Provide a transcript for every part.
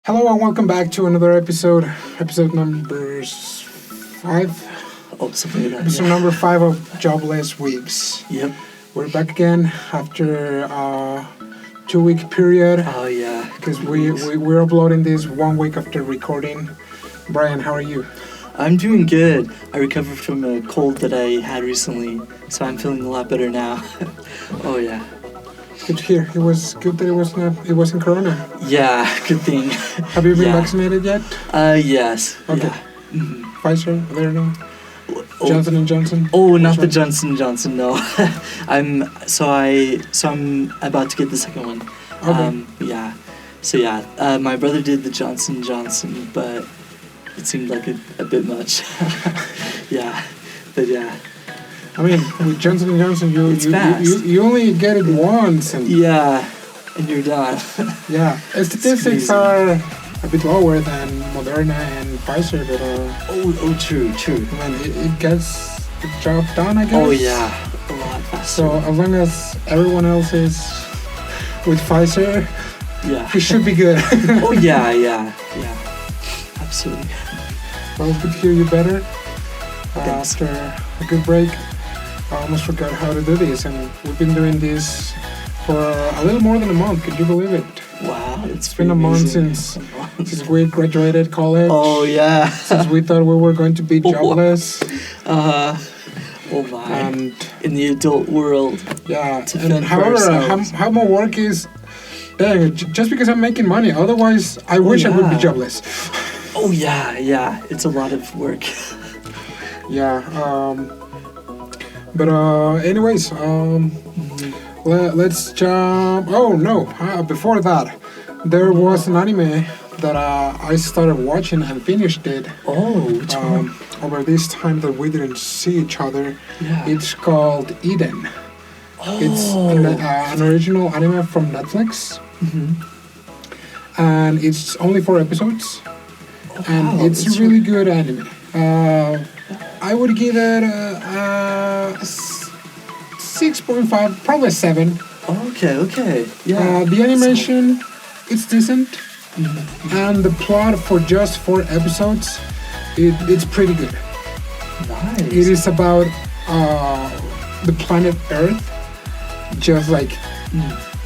Hello and welcome back to another episode number 5. Oh, something like that. Episode number 5 of Jobless Weebs. Yep. We're back again after a 2-week period. Oh, yeah. Because we're uploading this 1 week after recording. Brian, how are you? I'm doing good. I recovered from a cold that I had recently, so I'm feeling a lot better now. Oh, yeah. Good to hear. It was good that it wasn't Corona. Yeah, good thing. Have you been vaccinated yet? Yes. Okay. Yeah. Mm-hmm. Pfizer, Moderna, Johnson & Johnson? Oh, not the Johnson & Johnson, no. I'm about to get the second one. Okay. Yeah. So yeah, my brother did the Johnson & Johnson, but it seemed like a bit much. Yeah. But yeah. I mean, with Johnson & Johnson, you only get it once. And yeah, and you're done. Yeah, statistics are a bit lower than Moderna and Pfizer, but true. I mean, it gets the job done, I guess. Oh yeah, a lot faster. So as long as everyone else is with Pfizer, yeah, it should be good. Oh yeah, absolutely. Well, good to hear you better Thanks. after a good break. I almost forgot how to do this, and we've been doing this for a little more than a month. Could you believe it? Wow, It's been a month since we graduated college. Oh yeah. Since we thought we were going to be jobless. Oh my. And in the adult world. yeah, To and fend for however, ourselves. how my work is, dang, just because I'm making money. Otherwise, I wish I would be yeah. jobless. Oh yeah, it's a lot of work. Yeah. But anyways, let's jump. Oh no! Before that, there was an anime that I started watching and finished it. Oh, which one? Over this time that we didn't see each other. Yeah. It's called Eden. Oh. It's an original anime from Netflix, and it's only 4 episodes, and wow, it's a really good anime. I would give it a 6.5, probably a 7. Okay. Yeah. The animation, it's decent, and the plot for just 4 episodes, it's pretty good. Nice. It is about the planet Earth, just like,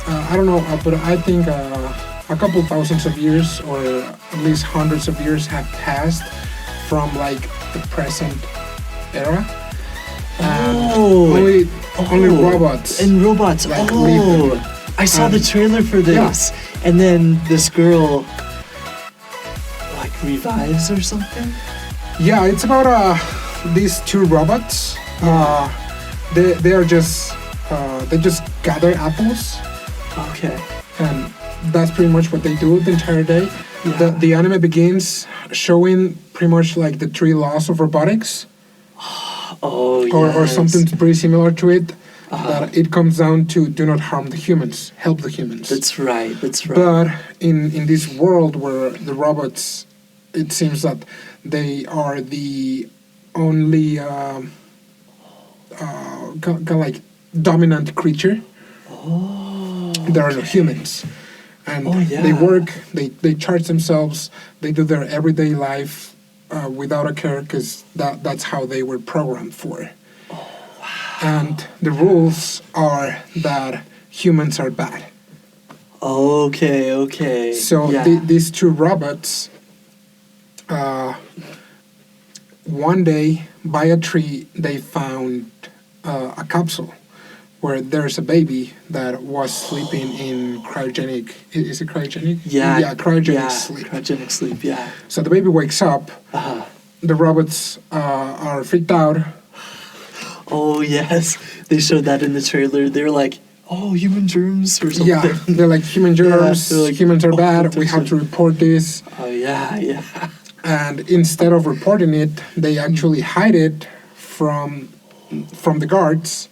I don't know, but I think a couple thousands of years, or at least hundreds of years have passed from like the present era. Only robots. And robots. Like, live. I saw the trailer for this. Yeah. And then this girl like revives or something. Yeah, it's about these 2 robots. They are just they just gather apples, Okay. and that's pretty much what they do the entire day. Yeah. The anime begins showing pretty much like the 3 laws of robotics, Oh, or yes. something pretty similar to it. That it comes down to do not harm the humans, help the humans. That's right. But in this world where the robots, it seems that they are the only kind of like dominant creature. There are no humans, and they work. They charge themselves. They do their everyday life without a care, because that's how they were programmed for. And the rules are that humans are bad. Okay. So these 2 robots, one day by a tree, they found a capsule where there's a baby that was sleeping in cryogenic. Is it cryogenic? Yeah. Cryogenic sleep. Cryogenic sleep. Yeah. So the baby wakes up. The robots are freaked out. Oh yes, they showed that in the trailer. They were like, "Oh, human germs" or something. Yeah, they're like, human germs. they're like, humans are "Oh, bad. We have to report this. Oh yeah. And instead of reporting it, they actually hide it from the guards,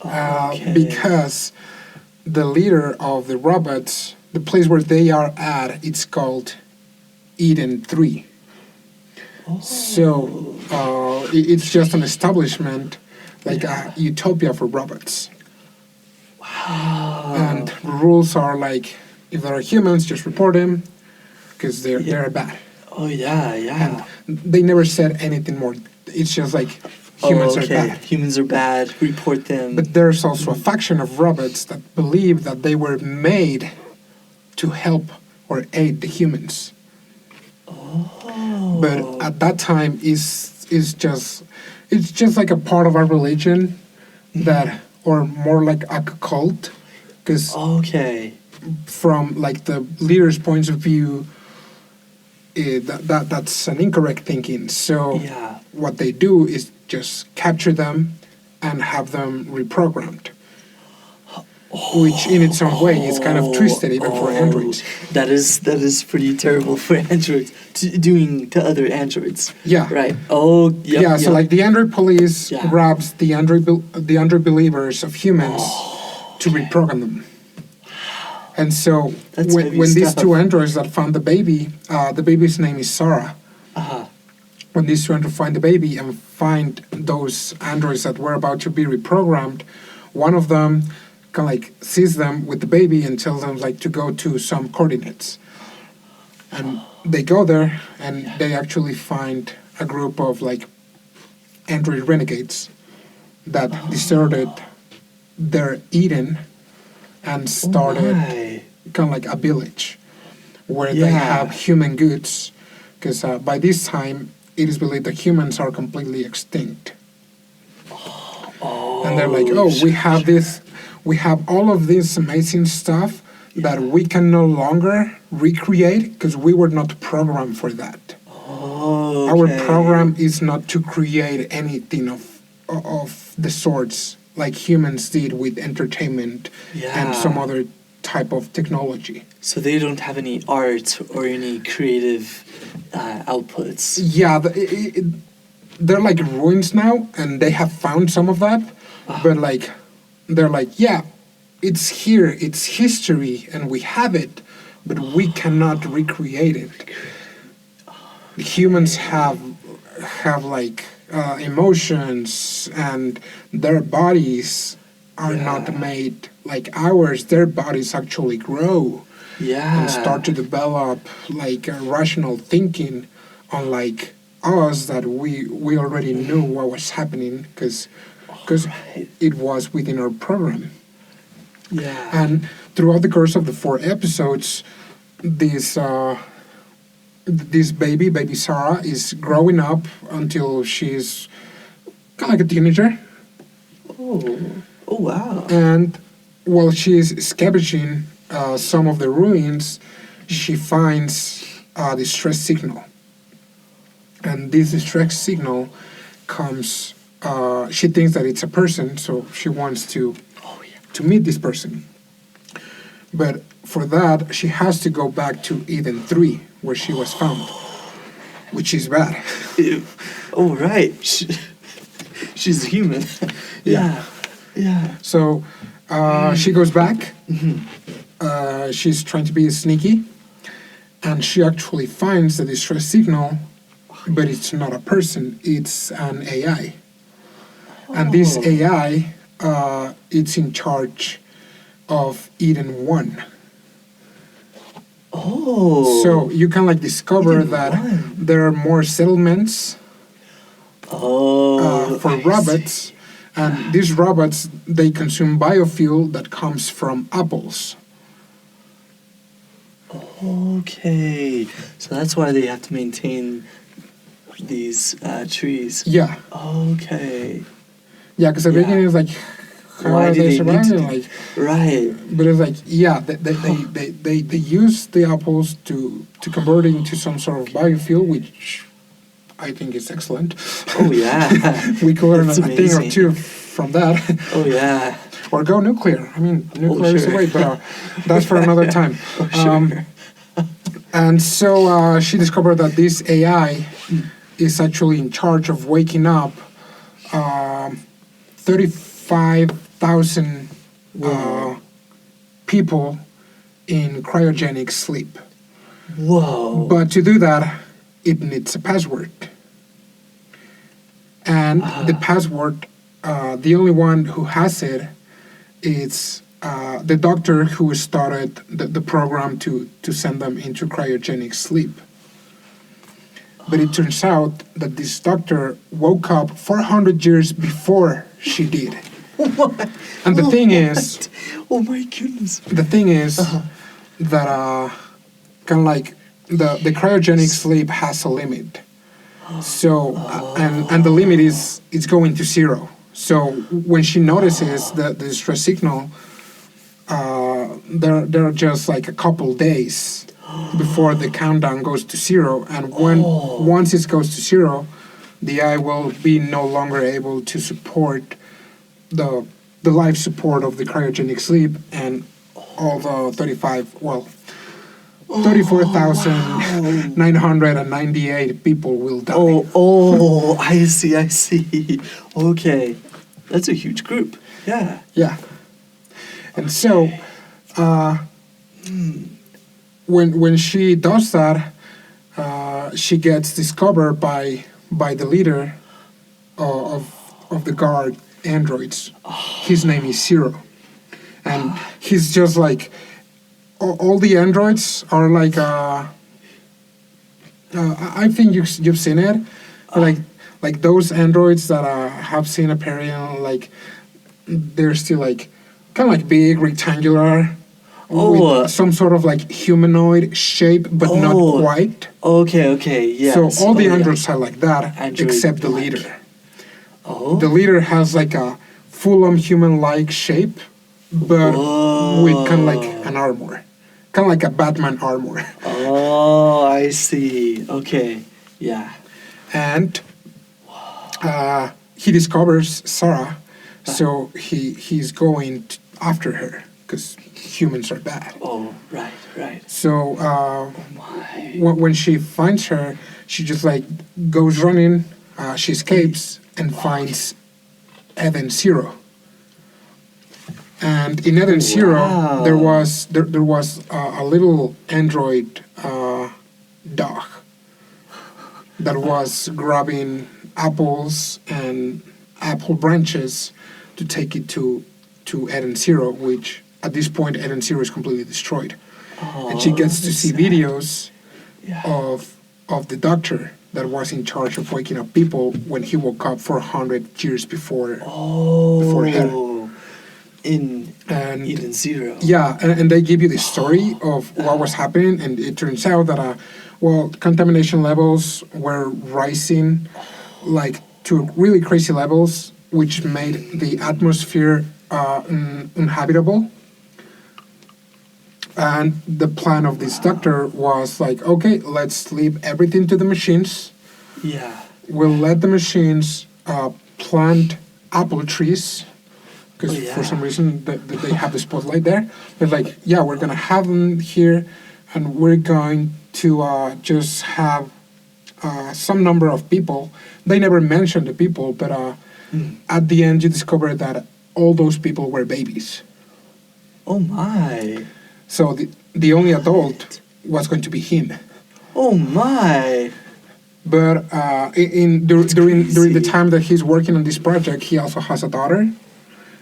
Okay. because the leader of the robots, the place where they are at, it's called Eden 3. So it's just an establishment, like a utopia for robots. Wow. And rules are like if there are humans, just report them because they're bad. Oh yeah. And they never said anything more. It's just like humans are bad. Humans are bad. Report them. But there's also a faction of robots that believe that they were made to help or aid the humans. Oh. But at that time, it's just like a part of our religion that, or more like a cult, because from like the leader's points of view, that's an incorrect thinking. So what they do is just capture them and have them reprogrammed. Which in its own way is kind of twisted even for androids. That is pretty terrible for androids doing to other androids. Yeah. Right. Oh. Yep, yeah. So like the android police grabs the android believers of humans to reprogram them. And so when these two androids that found the baby's name is Sarah. When these two androids find the baby and find those androids that were about to be reprogrammed, one of them kind of like sees them with the baby and tells them like to go to some coordinates. And they go there and they actually find a group of like android renegades that deserted their Eden and started kind of like a village where they have human goods, because by this time it is believed that humans are completely extinct. And they're like, we have all of this amazing stuff that we can no longer recreate because we were not programmed for that. Our program is not to create anything of the sorts like humans did with entertainment and some other type of technology. So they don't have any art or any creative outputs. Yeah, they're like ruins now, and they have found some of that, but like they're like, it's here, it's history, and we have it, but we cannot recreate it. Humans have like emotions, and their bodies are not made like ours. Their bodies actually grow and start to develop like a rational thinking, unlike us that we already knew what was happening because it was within our program. And throughout the course of the 4 episodes, this baby Sarah is growing up until she's kind of like a teenager. Oh wow. And while she's scavenging some of the ruins, she finds a distress signal. And this distress signal comes, she thinks that it's a person, so she wants to meet this person. But for that, she has to go back to Eden 3, where she was found, which is bad. Oh, right. She's human. Yeah. So she goes back. She's trying to be sneaky, and she actually finds the distress signal, but it's not a person, it's an AI. And this AI, it's in charge of Eden 1. So you can like discover Eden that 1. there are more settlements for robots, and these robots, they consume biofuel that comes from apples. Okay, so that's why they have to maintain these trees. Yeah. Okay. Yeah, because the beginning is like, how why are do they they surviving? need to Like, right. but it's like, they use the apples to convert it into some sort of biofuel, which I think is excellent. Oh yeah. We could learn a That's thing or amazing. two from that. Oh yeah. Or go nuclear. I mean, nuclear is the sure. way, but that's for another time. Sure. And so she discovered that this AI is actually in charge of waking up 35,000 people in cryogenic sleep. Whoa. But to do that, it needs a password. And the password, the only one who has it is the doctor who started the program to send them into cryogenic sleep. But it turns out that this doctor woke up 400 years before she did. What? And the thing is... Oh my goodness. The thing is that kind of like the cryogenic sleep has a limit. So, and the limit is it's going to zero. So when she notices the distress signal, there are just like a couple days before the countdown goes to zero. And once it goes to zero, the eye will be no longer able to support the life support of the cryogenic sleep, and all the 34,998 people will die. I see. Okay. That's a huge group. Yeah. Yeah. And so, when she does that, she gets discovered by the leader of the guard androids. His name is Zero. And he's just like... All the androids are like... I think you've seen it. Like those androids that have seen Aperion, like they're still like kind of like big, rectangular, with some sort of like humanoid shape, but not quite. Okay, yeah. So all the androids are like that, except the leader. The leader has like a full-on human-like shape, but with kind of like an armor. Kind of like a Batman armor. Oh, I see. Okay, yeah. And he discovers Sarah, so he's going after her, because humans are bad. Oh, right. So when she finds her, she just like goes running, she escapes and finds Eden Zero. And in Eden Zero, there was a little android dog that was grabbing apples and apple branches to take it to Eden Zero, which at this point Eden Zero is completely destroyed. And she gets to see videos of the doctor that was in charge of waking up people when he woke up 400 years before her. In Eden Zero. Yeah, and they give you the story of what was happening, and it turns out that contamination levels were rising like to really crazy levels, which made the atmosphere uninhabitable. And the plan of this doctor was like, okay, let's leave everything to the machines. Yeah. We'll let the machines plant apple trees, because for some reason they have the spotlight there. They're like, yeah, we're going to have them here, and we're going to just have some number of people. They never mentioned the people, but at the end you discover that all those people were babies. Oh my. So the only adult was going to be him. Oh my. But during the time that he's working on this project, he also has a daughter,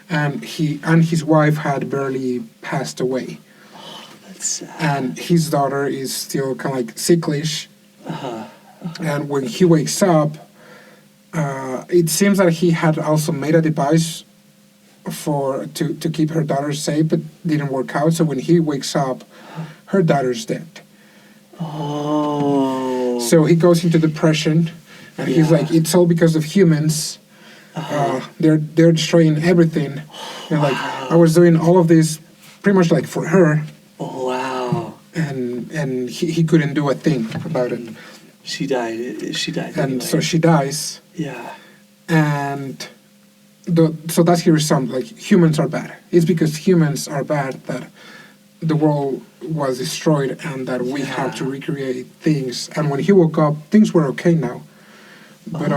and his wife had barely passed away. Oh, that's sad. And his daughter is still kind of like sicklish. And when he wakes up, it seems that he had also made a device to keep her daughter safe, but didn't work out. So when he wakes up, her daughter's dead. Oh. So he goes into depression, and he's like, it's all because of humans. They're destroying everything. And like, I was doing all of this pretty much like for her. Oh, wow. And he couldn't do a thing about it. She died. And anyway. so she dies. Yeah. And so that's his result. Like, humans are bad. It's because humans are bad that the world was destroyed, and that we have to recreate things. And when he woke up, things were okay now. But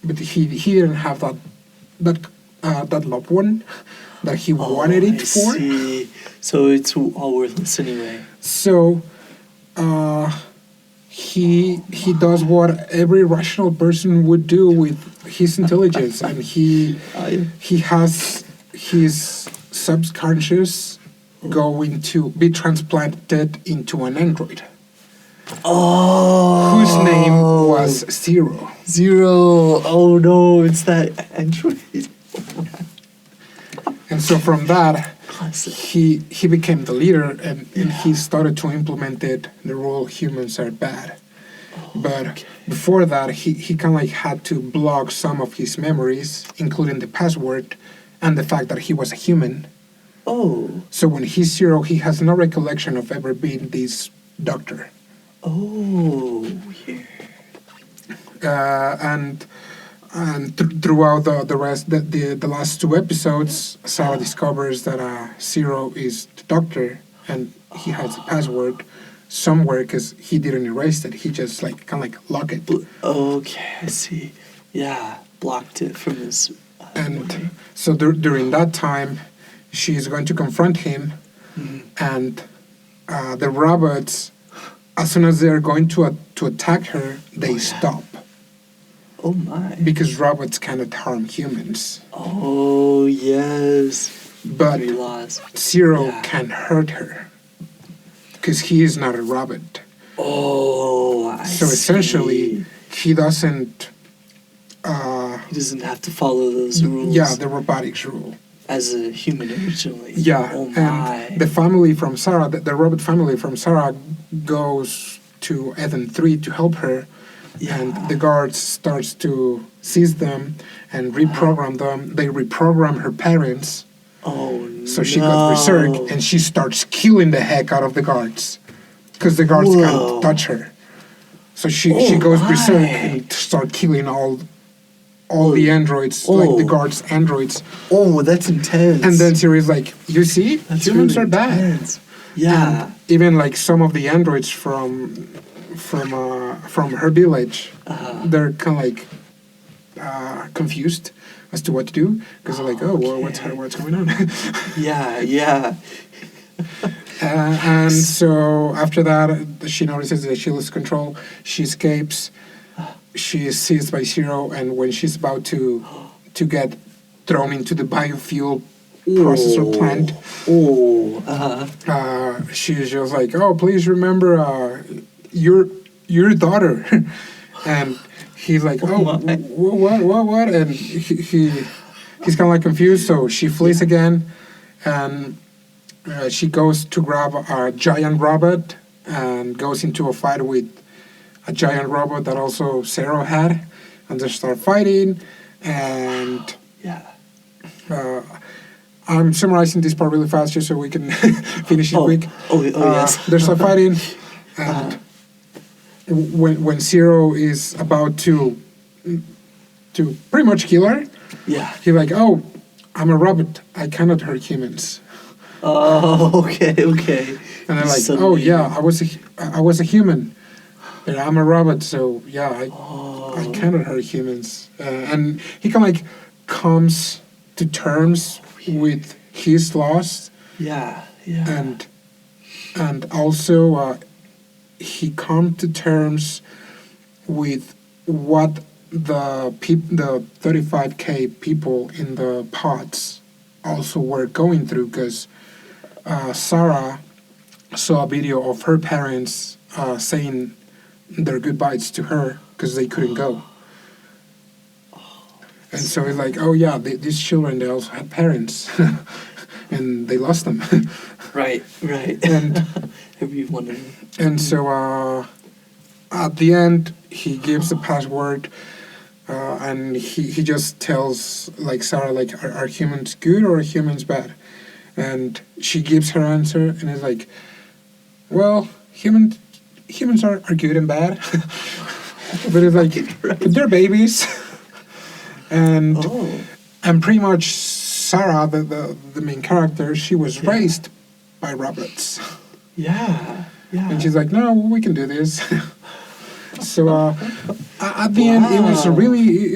but he didn't have that loved one that he wanted it for. See. So it's all worthless anyway. So he does what every rational person would do with his intelligence, and he has his subconscious going to be transplanted into an android. Oh. Whose name was Zero. Zero. Oh no, it's that android. And so from that, Classic. he became the leader, and he started to implement it, the rule humans are bad. But before that, he kind of like had to block some of his memories, including the password and the fact that he was a human. Oh. So when he's Zero, he has no recollection of ever being this doctor. Oh, weird. Throughout the rest, the last 2 episodes, Sarah discovers that Zero is the doctor, and he has a password somewhere because he didn't erase it. He just like kind of like locked it. Okay, I see. Yeah, blocked it from his. And so during that time, she's going to confront him, and the robots, as soon as they're going to attack her, they stop. Oh my. Because robots cannot harm humans. Oh, yes. But Zero Yeah. can hurt her. Because he is not a robot. Oh, I So essentially, he doesn't... he doesn't have to follow those rules. Yeah, the robotics rule. As a human originally. Yeah, Oh my. and the family from Sarah, the robot family from Sarah goes to Eden 3 to help her. Yeah. And the guards starts to seize them and reprogram them. They reprogram her parents. Oh no. So she got berserk and she starts killing the heck out of the guards. Because the guards can't touch her. So she goes berserk and start killing all the androids, like the guards' androids. Oh, that's intense. And then Siri's like, you see? That's Humans really are bad. intense. Yeah. And even like some of the androids from her village, they're kind of like confused as to what to do because they're like, oh, well, what's going on? Yeah. And so after that, she notices that she loses control. She escapes. She is seized by Zero, and when she's about to get thrown into the biofuel processor plant, she's just like, oh, please remember your daughter. And he's like, oh, what? And he's kind of like confused, so she flees again, and she goes to grab a giant robot and goes into a fight with a giant robot that also Zero had, and they start fighting, and I'm summarizing this part really fast just so we can finish it quick. Yes. They start fighting, and when Zero is about to pretty much kill her, he's like, oh, I'm a robot, I cannot hurt humans. Oh, okay. And they're like, oh yeah, I was a human. But I'm a robot, so yeah, I cannot hurt humans. And he kind of like comes to terms with his loss. Yeah. And also he comes to terms with what the 35K people in the pods also were going through, because Sarah saw a video of her parents saying their goodbyes to her because they couldn't go. And so it's like, oh yeah, these children, they also had parents and they lost them. Right. And everyone of them. And so at the end, he gives the password, and he just tells like Sarah, like, are humans good or are humans bad? And she gives her answer, and it's like, well, humans are good and bad. But it's like, but they're babies. And pretty much Sarah, the main character, she was raised by robots. Yeah. And she's like, no, we can do this. So at the end, it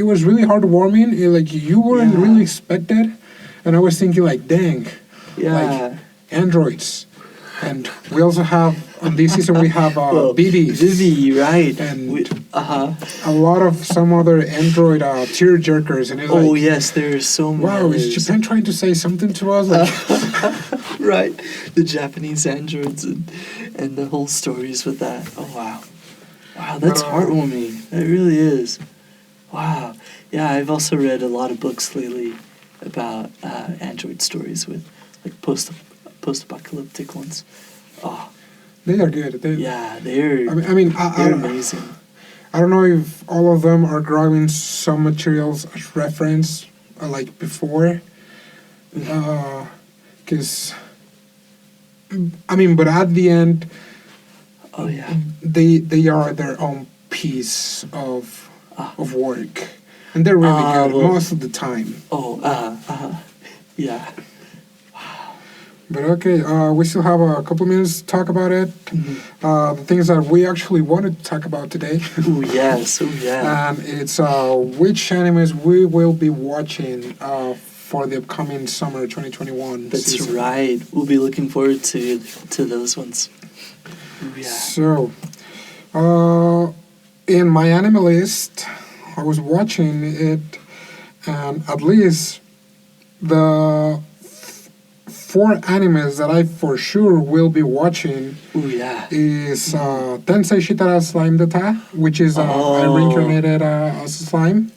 was really heartwarming. Like, you weren't really expected. And I was thinking like, dang, like androids. And we also have, on this season, we have Vivi. Vivi, right. And a lot of some other Android tear jerkers, and it's like, yes, there are so many. Wow, is Japan trying to say something to us? Like, right, the Japanese androids and the whole stories with that. Oh wow, that's heartwarming. It really is. Wow, yeah, I've also read a lot of books lately about android stories with like post-apocalyptic ones. Oh, they are good. They're. I mean, they're amazing. I don't know if all of them are grabbing some materials as reference, like before, because I mean, but at the end, they are their own piece of work, and they're really good most of the time. Yeah. But okay, we still have a couple minutes to talk about it. The things that we actually wanted to talk about today. Oh yes, oh yeah. And it's which animes we will be watching for the upcoming summer 2021 That's season. right. We'll be looking forward to those ones. Ooh, yeah. So, in my anime list, I was watching it, and at least the 4 animes that I for sure will be watching is Tensei Shitara Slime Datta, which is a reincarnated slime.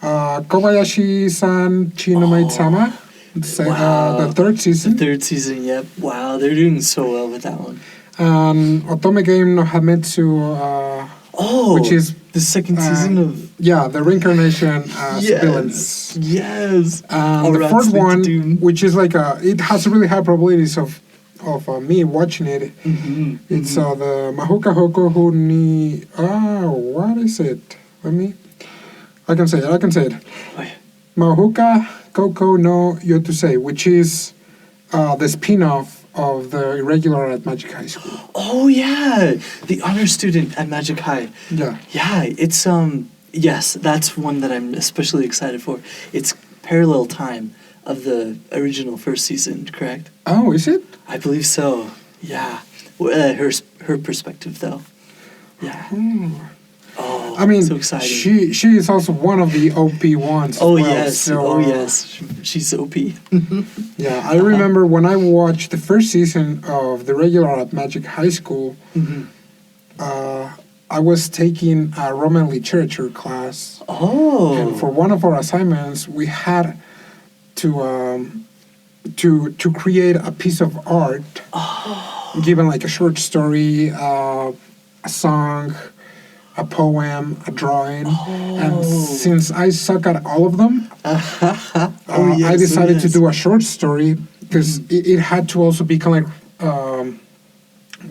Kobayashi-san Maid-sama, the 3rd season. The 3rd season, yep. Wow, they're doing so well with that one. Otome game no Hametsu, which is the 2nd season of... Yeah, the reincarnation as Villainess. Yes. And the 4th one, which is like it has really high probabilities of me watching it. It's the Mahouka Hoku ni... what is it? I can say it. Oh, yeah. Mahouka Koukou no Yuutousei, which is the spin-off of the irregular at Magic High School. Oh yeah, the honor student at Magic High. Yeah. Yeah, it's yes, that's one that I'm especially excited for. It's parallel time of the original 1st season, correct? Oh, is it? I believe so. Yeah. Her perspective though. Yeah. Oh, I mean, so exciting. She is also one of the OP ones. Yes. She's OP. Yeah, I remember when I watched the 1st season of the regular at Magic High School, I was taking a Roman literature class. And for one of our assignments, we had to create a piece of art, given like a short story, a song, a poem, a drawing, and since I suck at all of them, I decided to do a short story because it had to also be kind of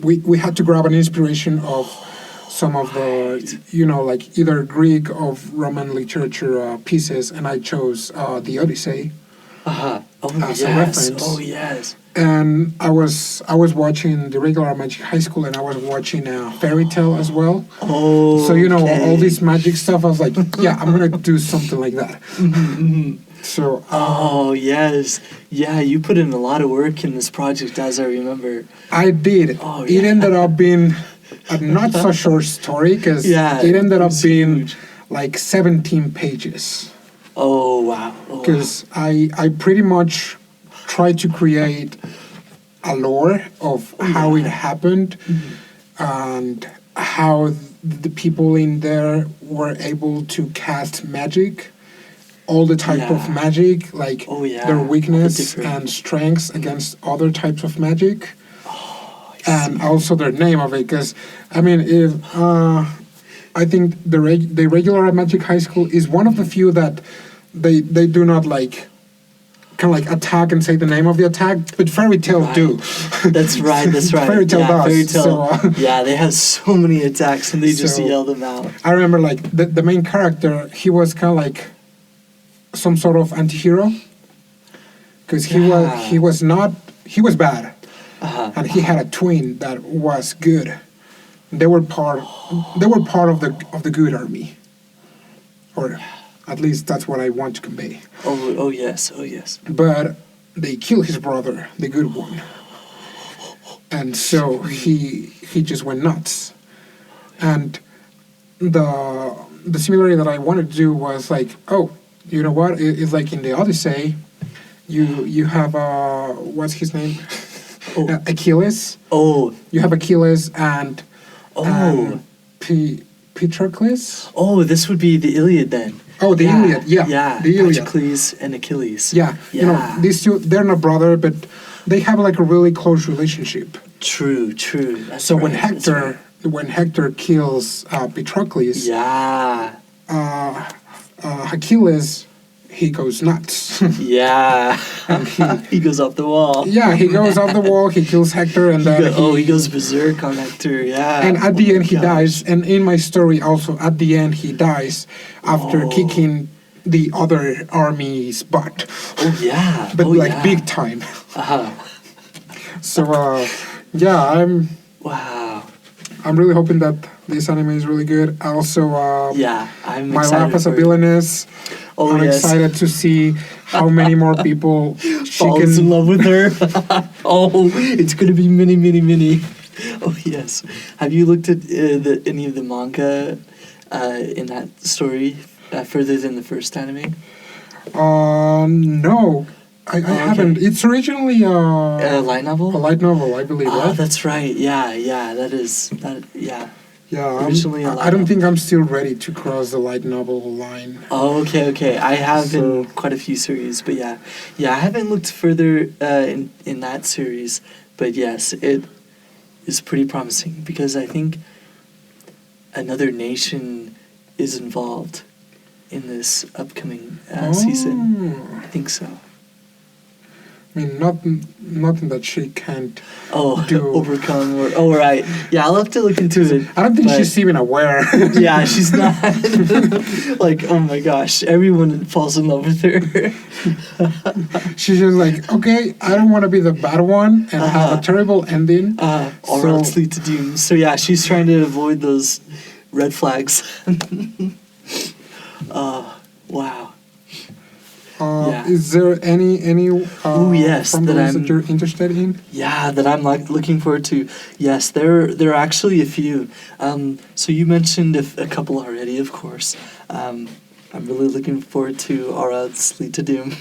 like we had to grab an inspiration of some of the like either Greek or Roman literature pieces, and I chose the Odyssey as a reference. Oh yes. And I was watching the regular Magic High School, and I was watching Fairy Tale as well. So all this magic stuff. I was like, yeah, I'm gonna do something like that. So. Yes, yeah. You put in a lot of work in this project, as I remember. I did. Oh, yeah. It ended up being a not so short story because it ended up being huge. Like 17 pages. Oh wow. Because I pretty much tried to create a lore of how it happened and how the people in there were able to cast magic, all the type of magic, like their weakness and strengths against other types of magic, and also their name of it. Because I mean, if I think the regular Magic High School is one of the few that they do not like. Kind of like attack and say the name of the attack, but Fairy Tale do. That's right. Fairy Tale does. Fairy Tale. They have so many attacks and they just yell them out. I remember like the main character, he was kind of like some sort of anti-hero because he was bad, and he had a twin that was good. They were part of the good army, or. At least that's what I want to convey. Oh yes. But they kill his brother, the good one. And so he just went nuts. And the similarity that I wanted to do was like, oh, you know what? It's like in the Odyssey, you have what's his name? Achilles. Oh. You have Achilles and Patroclus. Oh, this would be the Iliad then. Oh, the Iliad. Yeah. Yeah. The Iliad. Patroclus and Achilles. Yeah. You know, these two, they're not brother, but they have like a really close relationship. True. That's so right, when Hector kills Patroclus, Achilles, he goes nuts. Yeah. And he goes off the wall. Yeah, he goes off the wall, he kills Hector, and then he goes berserk on Hector, yeah. And at the end he dies, and in my story also, at the end he dies after kicking the other army's butt. Oh, yeah. But big time. Uh-huh. So, I'm really hoping that this anime is really good. Also, I'm my excited life as a villainess. I'm excited to see how many more people falls in love with her. It's going to be many. Oh, yes. Have you looked at any of the manga in that story further than the first anime? No. I haven't. It's originally a light novel? A light novel, I believe, right? That's right. Yeah, that is. Yeah, originally I don't think I'm still ready to cross the light novel line. Oh, okay. I have in quite a few series, but I haven't looked further in that series, but yes, it is pretty promising because I think another nation is involved in this upcoming season. I think so. I mean, nothing that she can't do. Overcome or right. Yeah, I'll have to look into it. I don't think she's even aware. Yeah, she's not. Like, oh my gosh, everyone falls in love with her. She's just like, okay, I don't want to be the bad one and have a terrible ending. Or else lead to doom. So yeah, she's trying to avoid those red flags. Wow. Is there any from those that you're interested in? Yeah, that I'm looking forward to. Yes, there are actually a few. So you mentioned a couple already, of course. I'm really looking forward to Or Else Lead to Doom.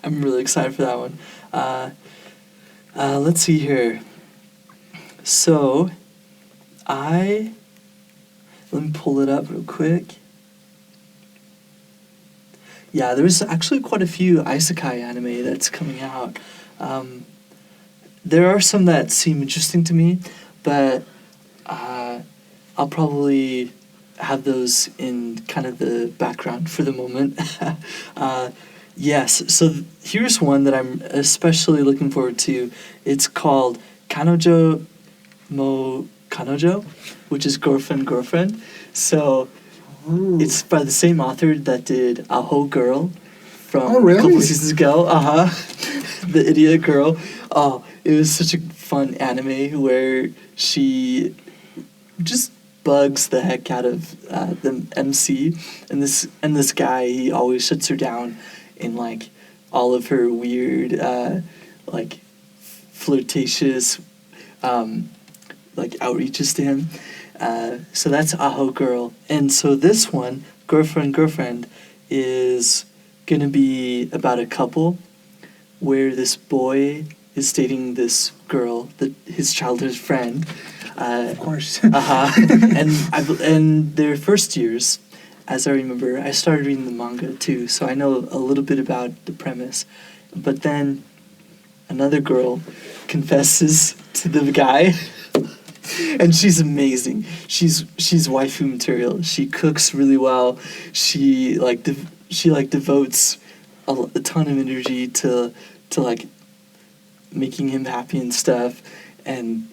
I'm really excited for that one. Let's see here. So, let me pull it up real quick. Yeah, there's actually quite a few isekai anime that's coming out. There are some that seem interesting to me, but I'll probably have those in kind of the background for the moment. Yes, so here's one that I'm especially looking forward to. It's called Kanojo mo Kanojo, which is girlfriend. So it's by the same author that did Aho Girl from a couple seasons ago. The idiot girl. Oh, it was such a fun anime where she just bugs the heck out of the MC, and this guy, he always shuts her down in like all of her weird like flirtatious like outreaches to him. So that's Aho Girl. And so this one, Girlfriend, is going to be about a couple where this boy is dating this girl, his childhood friend. Of course. And their first years, as I remember, I started reading the manga too, so I know a little bit about the premise. But then another girl confesses to the guy. And she's amazing. She's waifu material. She cooks really well. She devotes a ton of energy to like making him happy and stuff, and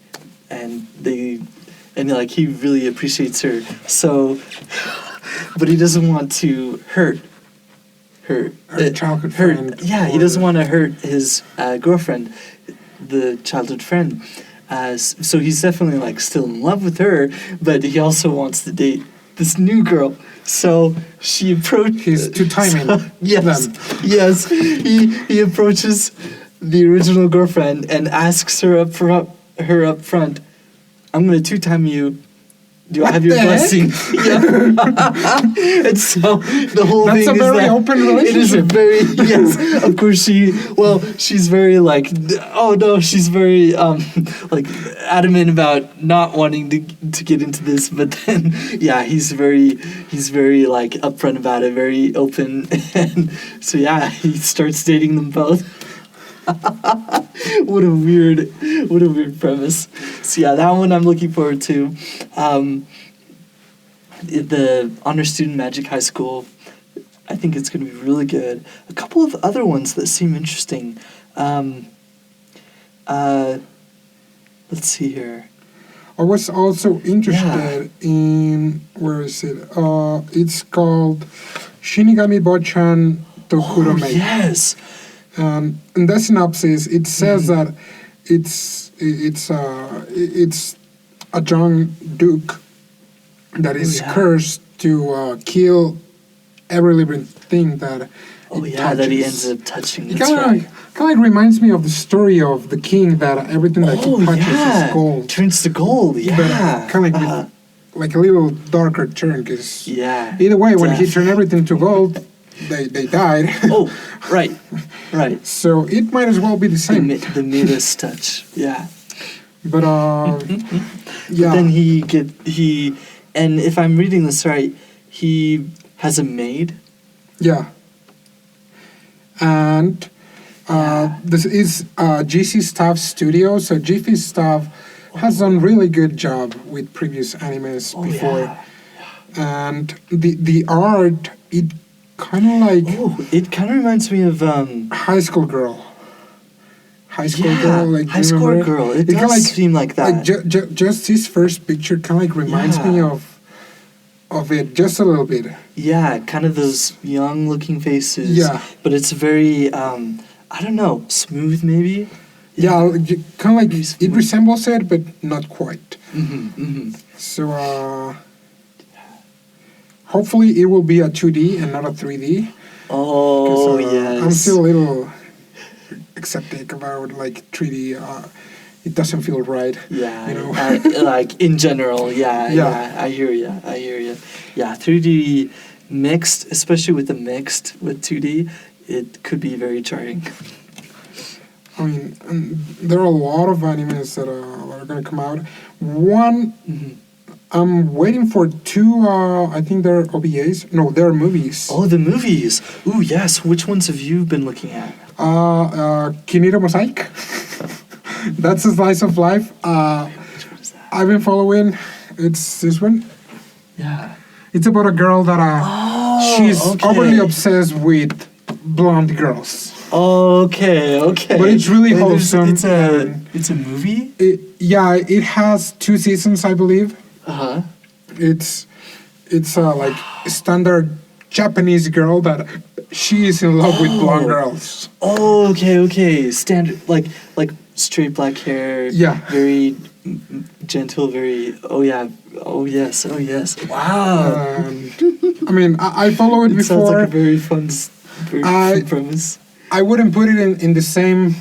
like he really appreciates her. So, but he doesn't want to hurt her childhood friend. Yeah, he doesn't want to hurt his girlfriend, the childhood friend. So he's definitely like still in love with her, but he also wants to date this new girl. So she approaches. He's two-timing. Yes. He approaches the original girlfriend and asks her up front, I'm going to two-time you Do I have What your the blessing? Yeah. And so the whole That's thing a very is that open it is a relationship. very yes. Of course, she's very like she's very like adamant about not wanting to get into this, but then he's very like upfront about it, very open, and so he starts dating them both. What a weird premise. So that one I'm looking forward to. The Honor Student Magic High School, I think it's going to be really good. A couple of other ones that seem interesting. Let's see here. I was also interested in, where is it? It's called Shinigami Bocchan to Kuro Maid. Yes. In the synopsis, it says that it's a young duke that is cursed to kill every living thing that touches. That he ends up touching. It That's right. kind of reminds me of the story of the king, that everything that he touches is gold. Turns to gold. Yeah. But kind of with like a little darker turn, because either way, when he turned everything to gold, they died. Oh, right. So it might as well be the same. The Midas touch. Yeah. But But then and if I'm reading this right, he has a maid. Yeah. And this is GC Staff Studio. So GC Staff has done really good job with previous animes before. Yeah. And the art, it kind of like... it kind of reminds me of... High School Girl. High School Girl. It does seem like that. Like just this first picture kind of like reminds me of it just a little bit. Yeah, kind of those young looking faces. Yeah. But it's very, I don't know, smooth maybe? Yeah, kind of like it resembles it, but not quite. So, hopefully it will be a 2D and not a 3D. Oh, yes. I'm still a little skeptic about like 3D. It doesn't feel right. Yeah, you know. Like in general. Yeah. I hear you. Yeah, 3D mixed, especially with 2D, it could be very jarring. I mean, there are a lot of animes that are going to come out. One, I'm waiting for two. I think they're OVAs. No, they're movies. Oh, the movies. Ooh, yes. Which ones have you been looking at? Kiniro Mosaic. That's a slice of life. Which one is that? I've been following. It's this one. Yeah. It's about a girl that she's overly obsessed with blonde girls. Okay. But it's really wholesome. It's a movie? It has 2 seasons, I believe. Uh-huh. It's like a standard Japanese girl that she is in love with blonde girls. Oh, okay. Standard, like straight black hair. Yeah. Very gentle, very, oh yes. Wow. I mean, I follow it before. Sounds like a very fun premise. I wouldn't put it in the same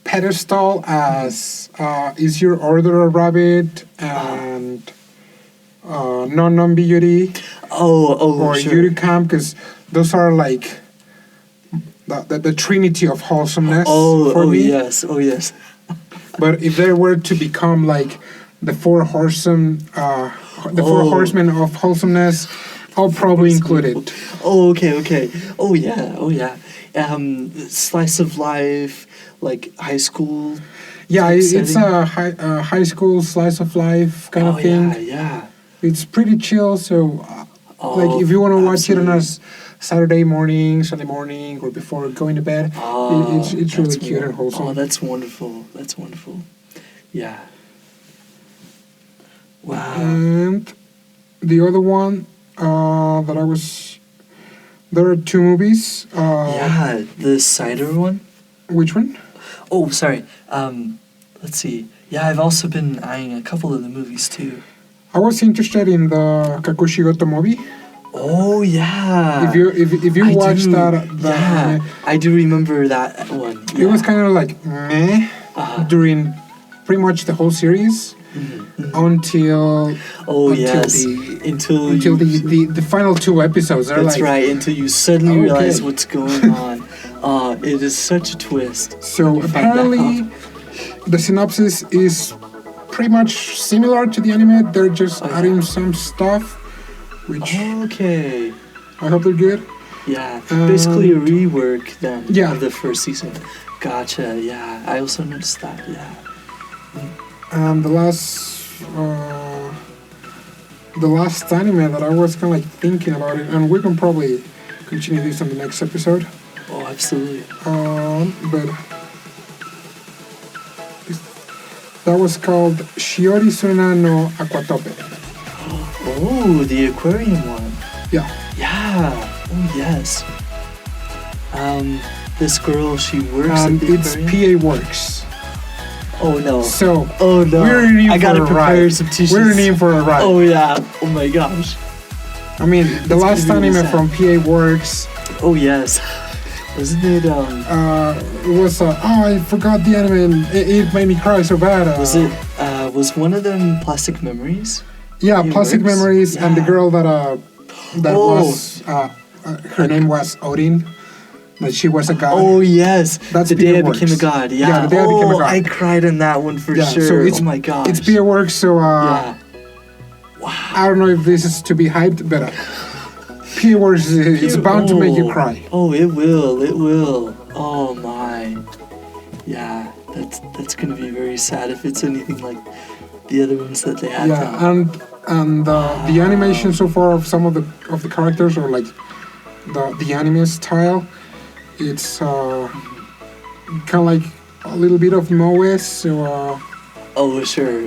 pedestal as Is Your Order a Rabbit and Non Beauty or sure. Yuri Camp, because those are like the trinity of wholesomeness for me. Oh yes. But if they were to become like the four horsemen of wholesomeness, I'll probably include it. Oh, okay. Oh yeah. Slice of life, like high school. Yeah, it's a high school slice of life kind of thing. Yeah. It's pretty chill. So, like, if you want to watch it on a Saturday morning, Sunday morning, or before going to bed, it's really cute and wholesome. Oh, that's wonderful. Yeah. Wow. And the other one that I was... There are 2 movies. The cider one? Which one? Oh, sorry. Let's see. Yeah, I've also been eyeing a couple of the movies, too. I was interested in the Kakushigoto movie. Oh, yeah. If you watched that I do remember that one. It was kind of like meh during pretty much the whole series. until the final 2 episodes. That's right, until you suddenly realize what's going on. It is such a twist. So apparently, the synopsis is pretty much similar to the anime. They're just adding some stuff, which I hope they're good. Yeah, basically a rework then of the first season. Gotcha. Yeah, I also noticed that. Yeah. The last anime that I was kind of like thinking about it, and we can probably continue this on the next episode. Oh, absolutely. But that was called Shiori Suna no Aquatope. Oh, the aquarium one. Yeah. Yeah. Oh, yes. This girl, she works at the it's aquarium? PA Works. Oh, no. So, oh, no. I gotta prepare some tissues. We're in for a ride. Oh, yeah. Oh, my gosh. I mean, the last anime from PA Works. Oh, yes. Wasn't it, it was, I forgot the anime and it made me cry so bad. Was one of them Plastic Memories? Yeah, Plastic Memories, and the girl that was, her name was Odin. That she was a god. Oh, yes. That's the day I became a god. Yeah, the day I became a god. I cried on that one for sure. So it's, oh, my gosh. It's PA Works, so, wow. I don't know if this is to be hyped, but PA Works is bound to make you cry. Oh, it will. It will. Oh, my. Yeah, that's going to be very sad if it's anything like the other ones that they had. Yeah, and the animation so far of some of the characters, or like the anime style, it's kind of like a little bit of Moe, so oh sure.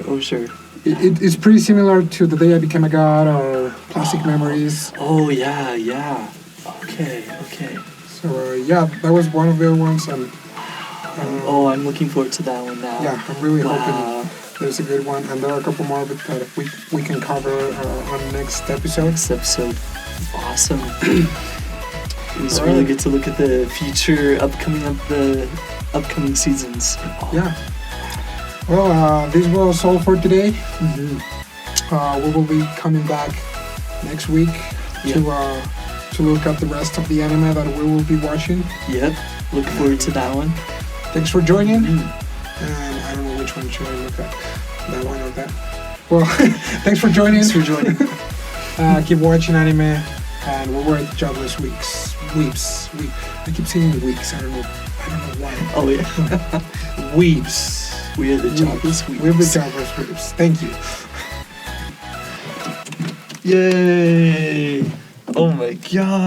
It's pretty similar to The Day I Became a God or Plastic Memories. Oh yeah. Okay. So that was one of the other ones, and I'm looking forward to that one now. Yeah, I'm really hoping there's a good one, and there are a couple more that we can cover on the next episode. Awesome. It was really good to look at the future upcoming seasons. Oh. Yeah. Well, this was all for today. We will be coming back next week to look at the rest of the anime that we will be watching. Yep. Look forward to that one. Thanks for joining. And I don't know which one should I look at. That one or that. Well, thanks for joining. Keep watching anime. And we were at Jobless Weebs. I keep saying weeks. I don't know why. Oh yeah. Weebs. We are the Jobless Weebs. We're the Jobless Weebs. Thank you. Yay! Oh my god.